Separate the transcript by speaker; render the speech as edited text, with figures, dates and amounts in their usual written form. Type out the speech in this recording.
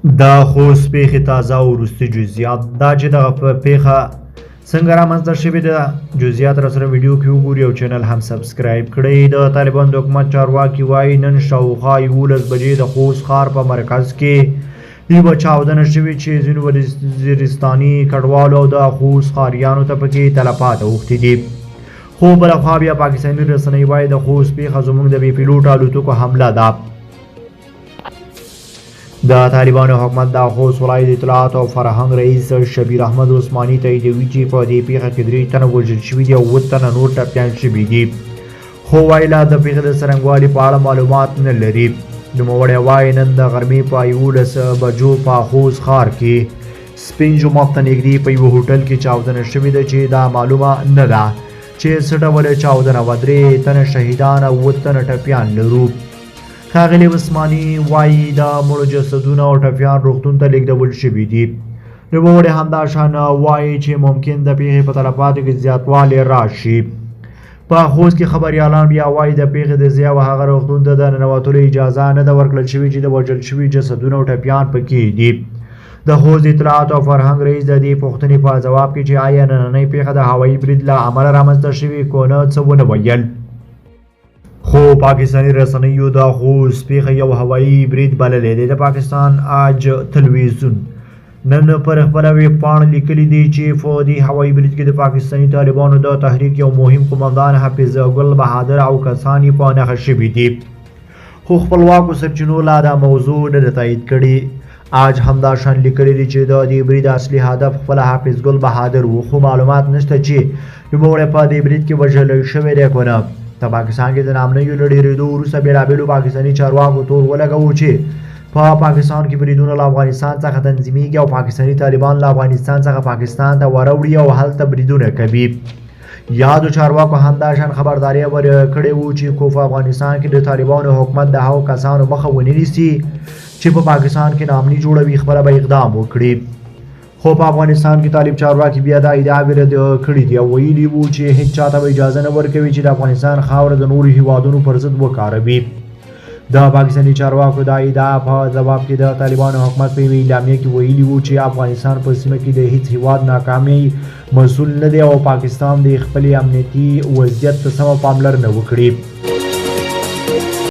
Speaker 1: د خوست پیښې تازه او وروستي جزئیات دا چې دغه پیښه څنګه رامنځته شوې ده جزئیات را سره ویډیو کې وګورئ او چینل هم سبسکرایب کړئ. د طالبان د حکومت چارواکي وایي نن شاوخوا 11 بجې د خوست ښار په مرکز کې یوه چاودنه شوې چې ځینو وزیرستاني کډوالو او د خوست ښاریانو ته پکې تلفات اوښتي دي. خو بلخوا بیا پاکستاني رسنۍ وایي د خوست پیښه زموږ د بې پیلوټ الوتکو حمله ده. د طالبانو حکومت د خوست ولایت اطلاعات او فرهنګ رئیس شبیر احمد عثماني تاییدوي چې په دې پیښه کې 3 تنه وژل شوي دي او 7 تنه نور ټپیان شوي دي، خو وایي لا د پیښې د څرنګوالي په اړه معلومات نه لري. نوموړی وایي نن د غرمې په 11 بجو په خوست ښار کې سپین جومات ته نږدې په یوه هوټل کې چاودنه شوې ده چې دا معلومه نه ده چې څه ډول چاودنه وه. 3 تنه شهیدان او 7 تنه ټپیان لرو. ښاغلي عثماني وایي د مړو جسدونه او ټپیان روغتون ته لیږدول شوي دي. نوموړی همداشان وایي چې ممکن د پیښې په تلفاتو کې زیاتوالی راشي. په خوست کې خبریالان بیا وایي د پیښې د ځای او هغه روغتون ته د ننوتلو اجازه نه ده ورکړل شوې چې د وژل شوي جسدونه او ټپیان پکې دي. د خوست اطلاعات او فرهنګ رئیس د دې پوښتنې په ځواب کې چې آیا نننۍ پیښه د هوایي برید له امله رامنځته شوې کو نه څه ونه ویل. خو پاکستاني رسنیو د خوست پیښه یو هوایي برید بللی دی. د پاکستان آج تلویزیون نن پر خپله ویبپاڼه لیکلي دي چې په دې هوایي برید کې د پاکستاني طالبانو د تحریک یو مهم قماندان حافظ ګل بهادر او کسان یې په نښه شوي دي، خو خپلواکو سرچینو لا دا موضوع نه ده تایید کړې. آج همداشان لیکلي دي چې د دې برید اصلي هدف خپله حافظ ګل بهادر و، خو معلومات نشته چې نوموړی په دې برید کې وژل شوی دی که نه. په پاکستان کې د نامنیو له ډېرېدو وروسته بېلابېلو پاکستاني چارواکو تور ولګوو چې په پاکستان کې بریدونه له افغانستان څخه تنظیمیږي او پاکستاني طالبان له افغانستان څخه پاکستان ته وروړي او هلته بریدونه کوي. یادو چارواکو همداشان خبرداری ورکړې وو چې کو په افغانستان کې د طالبانو حکومت د هغو کسانو مخه ونه نیسي چې په پاکستان کې نامني جوړوي خپله به اقدام وکړي. خو په افغانستان کې طالب چارواکي بیا دا ادعاوې رد کړي دي او ویلي وو چې هیڅ چاته به اجازه نه ورکوي چې د افغانستان خاوره د نورو هیوادونو پر ضد وکاروي. د پاکستاني چارواکو دا ادعا په ځواب کې د طالبانو حکومت په یوه اعلامیه کې ویلي وو چې افغانستان په سیمه کې د هیڅ هیواد ناکامۍ مسؤل نه دی او پاکستان د خپلې امنیتي وضعیت ته سمه پاملرنه وکړي.